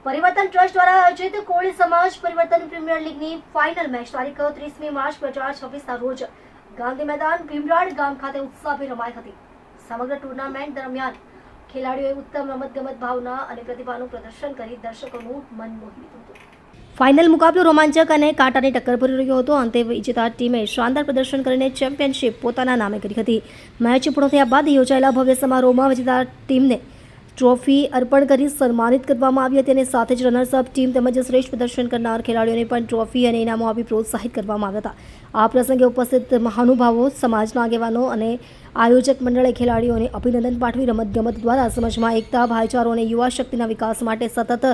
પરિવર્તન ટ્રસ્ટ દ્વારા આયોજિત કોળી સમાજ પરિવર્તન પ્રીમિયર લીગની ફાઇનલ મેચ તારીખ 30મી માર્ચ 2026ના રોજ ગાંધી મેદાન ભીમરાડ ગામ ખાતે ઉત્સાહભેર રમાઈ હતી। સમગ્ર ટુર્નામેન્ટ દરમિયાન ખેલાડીઓએ ઉત્તમ રમતગમત ભાવના અને પ્રતિભાનું પ્રદર્શન કરી દર્શકોનું મન મોહી લીધું હતું। ફાઇનલ મુકાબલો રોમાંચક અને કાંટાની ટક્કર ભરી રહ્યો હતો। અંતે વિજેતા ટીમે શાનદાર પ્રદર્શન કરીને ચેમ્પિયનશિપ પોતાના નામે કરી હતી। મેચ પૂર્ણ થયા બાદ યોજાયેલા ભવ્ય સમારોહમાં વિજેતા ટીમને ટ્રોફી અર્પણ કરી સન્માનિત કરવામાં આવી હતી અને સાથે જ રનર્સઅપ ટીમ તેમજ શ્રેષ્ઠ પ્રદર્શન કરનાર ખેલાડીઓને પણ ટ્રોફી અને ઇનામો આપી પ્રોત્સાહિત કરવામાં આવ્યા હતા। આ પ્રસંગે ઉપસ્થિત મહાનુભાવો, સમાજના આગેવાનો અને આયોજક મંડળે ખેલાડીઓને અભિનંદન પાઠવી રમતગમત દ્વારા સમાજમાં એકતા, ભાઈચારો અને યુવા શક્તિના વિકાસ માટે સતત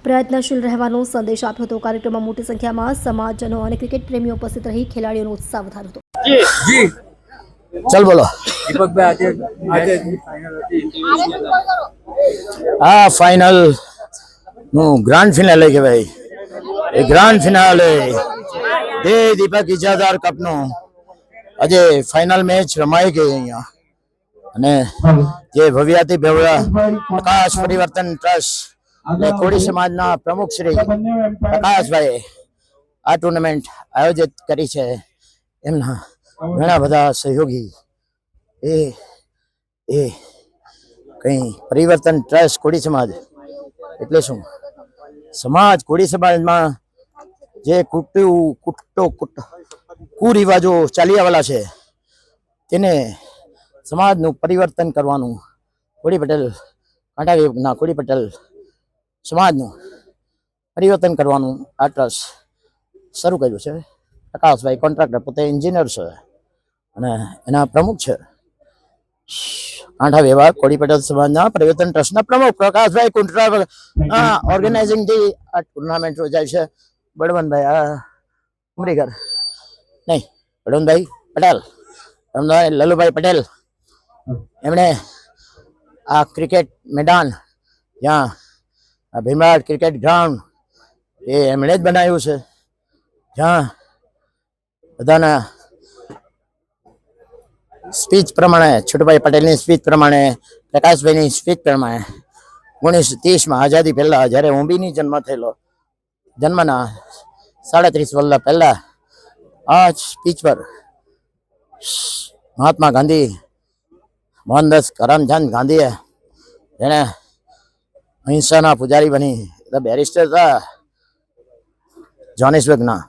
પ્રયત્નશીલ રહેવાનો સંદેશ આપ્યો હતો। કાર્યક્રમમાં મોટી સંખ્યામાં સમાજજનો અને ક્રિકેટ પ્રેમીઓ ઉપસ્થિત રહી ખેલાડીઓનો ઉત્સાહ વધાર્યો હતો। चल बोलो दीपक भाई आज फाइनल हाँ फाइनल ग्रांड फिनाले के भाई ये ग्रांड फिनाले दे दीपक इजादार कप नो આજે ફાઇનલ મેચ રમાઈ ગઈ અહીંયા અને જે ભવ્યાથી ભવ્ય પ્રકાશ પરિવર્તન ટ્રસ્ટ અને કોળી સમાજના પ્રમુખ શ્રી પ્રકાશભાઈ આ ટુર્નામેન્ટ આયોજિત કરી છે। એમના ઘણા બધા સહયોગી એ કઈ પરિવર્તન ટ્રસ્ટ કોળી સમાજ એટલે શું સમાજ કોળી સમાજમાં જે કુરિવાજો ચાલી આવેલા છે તેને સમાજનું પરિવર્તન કરવાનું કોળી પટેલ કાંટા વિભાગના કોળી પટેલ સમાજનું પરિવર્તન કરવાનું આ ટ્રસ્ટ શરૂ કર્યું છે। પ્રકાશભાઈ કોન્ટ્રાક્ટર પોતે એન્જિનિયર છે અને એના પ્રમુખ છે કાંઠા વિભાગ કોળી પટેલ સમાજના પરિવર્તન ટ્રસ્ટના પ્રમુખ પ્રકાશભાઈ કોન્ટ્રાક્ટર ઓર્ગેનાઇઝિંગ થી આ ટુર્નામેન્ટ યોજાય છે। બળવંતભાઈ ઉમરીગર નહીં બળવંતભાઈ પટેલ લલુભાઈ પટેલ એમણે આ ક્રિકેટ મેદાન જ્યાં ભીમરાડ ક્રિકેટ ગ્રાઉન્ડ એ એમણે જ બનાવ્યું છે જ્યાં બધાના સ્પીચ પ્રમાણે છોટુભાઈ પટેલની સ્પીચ પ્રમાણે પ્રકાશભાઈની સ્પીચ પ્રમાણે 1930માં આઝાદી પહેલા જ્યારે ઓંબીની જન્મ થયેલો જન્મના 37 વર્ષ પહેલા આ સ્પીચ પર મહાત્મા ગાંધી મોહનદાસ કરમચંદ ગાંધીએ જેને અહિંસાના પૂજારી બની બેરિસ્ટર હતા જોહાનિસબર્ગના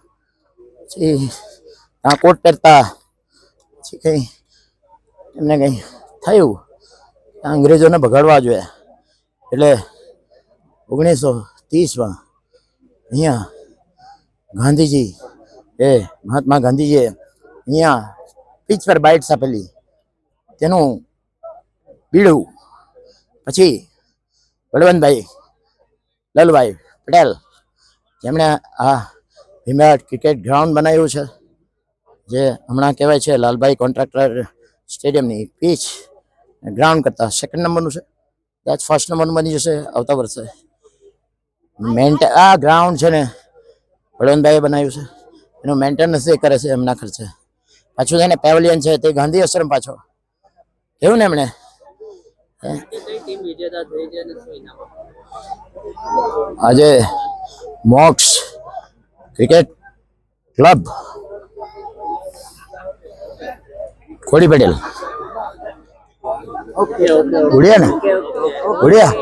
પછી ત્યાં કોટ પહેરતા પછી કંઈ એમને કંઈ થયું અંગ્રેજોને ભગાડવા જોઈએ એટલે 1930માં અહીંયા ગાંધીજી મહાત્મા ગાંધીજીએ અહીંયા પીચ પર બાઇટ્સ આપેલી તેનું બીડું પછી બળવંતભાઈ લલભાઈ પટેલ જેમણે આ ભીમરાડ ક્રિકેટ ગ્રાઉન્ડ બનાવ્યું છે જે હમણાં કહેવાય છે લાલભાઈ કોન્ટ્રાક્ટર સ્ટેડિયમની પીચ ગ્રાઉન્ડ કરતાં સેકન્ડ નંબરનું છે કદાચ ફર્સ્ટ નંબરનું બની જશે આવતા વર્ષે। આ ગ્રાઉન્ડ છે ને બળવંતભાઈએ બનાવ્યું છે એનું મેન્ટેનન્સ એ કરે છે એમના ખર્ચે। પાછું એને પેવેલિયન છે તે ગાંધી આશ્રમ પાછો કેવું ને એમણે આજે મોક્સ ક્રિકેટ ક્લબ કોળી પટેલ ઉડિયા ને ઉડિયા